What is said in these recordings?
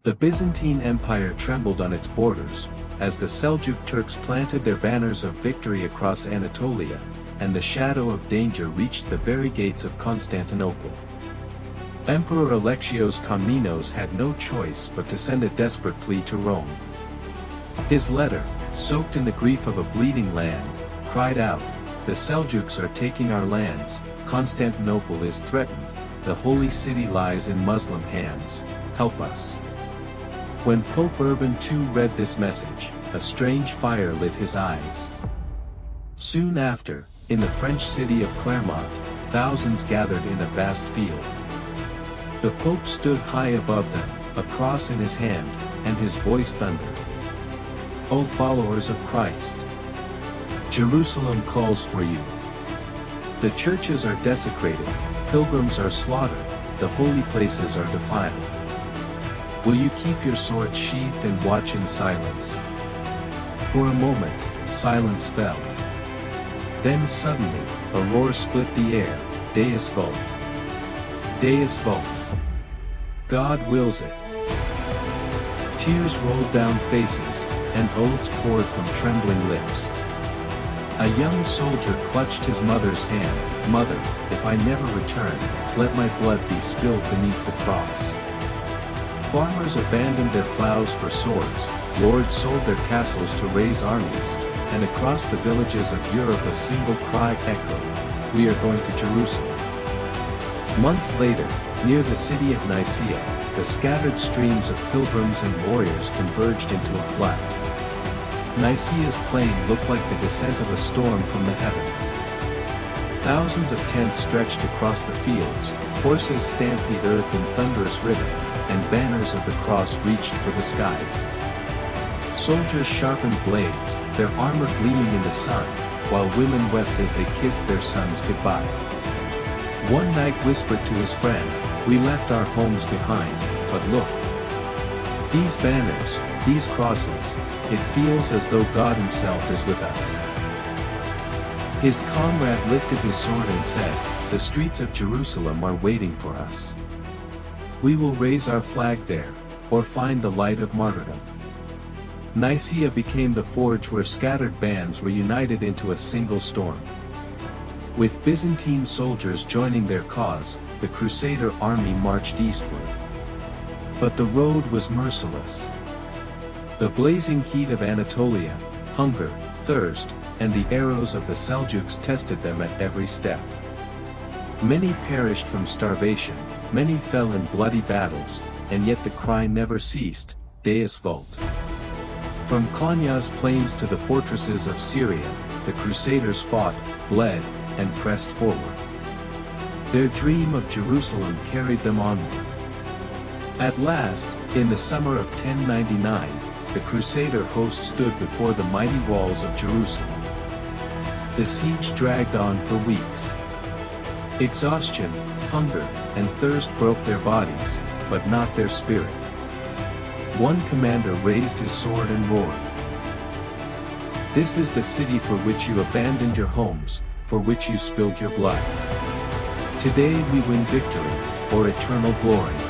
The Byzantine Empire trembled on its borders, as the Seljuk Turks planted their banners of victory across Anatolia, and the shadow of danger reached the very gates of Constantinople. Emperor Alexios Komnenos had no choice but to send a desperate plea to Rome. His letter, soaked in the grief of a bleeding land, cried out, "The Seljuks are taking our lands, Constantinople is threatened, the holy city lies in Muslim hands, help us." When Pope Urban II read this message, a strange fire lit his eyes. Soon after, in the French city of Clermont, thousands gathered in a vast field. The Pope stood high above them, a cross in his hand, and his voice thundered. "O followers of Christ! Jerusalem calls for you. The churches are desecrated, pilgrims are slaughtered, the holy places are defiled. Will you keep your swords sheathed and watch in silence?" For a moment, silence fell. Then suddenly, a roar split the air, Deus vult! Deus vult! God wills it! Tears rolled down faces, and oaths poured from trembling lips. A young soldier clutched his mother's hand. "Mother, if I never return, let my blood be spilled beneath the cross." Farmers abandoned their plows for swords, lords sold their castles to raise armies, and across the villages of Europe a single cry echoed, "We are going to Jerusalem." Months later, near the city of Nicaea, the scattered streams of pilgrims and warriors converged into a flood. Nicaea's plain looked like the descent of a storm from the heavens. Thousands of tents stretched across the fields, horses stamped the earth in thunderous rhythm, and banners of the cross reached for the skies. Soldiers sharpened blades, their armor gleaming in the sun, while women wept as they kissed their sons goodbye. One knight whispered to his friend, "We left our homes behind, but look. These banners, these crosses, it feels as though God himself is with us." His comrade lifted his sword and said, "The streets of Jerusalem are waiting for us. We will raise our flag there, or find the light of martyrdom." Nicaea became the forge where scattered bands were united into a single storm. With Byzantine soldiers joining their cause, the Crusader army marched eastward. But the road was merciless. The blazing heat of Anatolia, hunger, thirst, and the arrows of the Seljuks tested them at every step. Many perished from starvation, many fell in bloody battles, and yet the cry never ceased, Deus vult! From Konya's plains to the fortresses of Syria, the Crusaders fought, bled, and pressed forward. Their dream of Jerusalem carried them onward. At last, in the summer of 1099, the Crusader host stood before the mighty walls of Jerusalem. The siege dragged on for weeks. Exhaustion, hunger, and thirst broke their bodies, but not their spirit. One commander raised his sword and roared, "This is the city for which you abandoned your homes, for which you spilled your blood. Today we win victory, or eternal glory."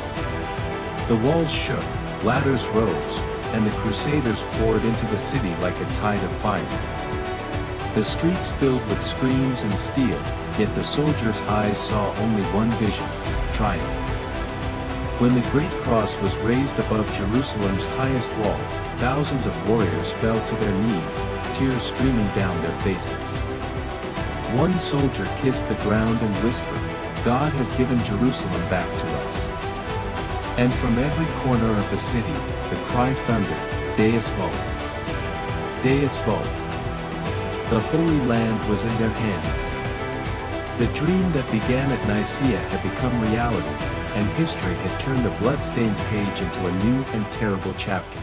The walls shook, ladders rose, and the Crusaders poured into the city like a tide of fire. The streets filled with screams and steel, yet the soldiers' eyes saw only one vision, triumph. When the great cross was raised above Jerusalem's highest wall, thousands of warriors fell to their knees, tears streaming down their faces. One soldier kissed the ground and whispered, "God has given Jerusalem back to us." And from every corner of the city, the cry thundered, Deus vult! Deus vult! The Holy Land was in their hands. The dream that began at Nicaea had become reality, and history had turned a blood-stained page into a new and terrible chapter.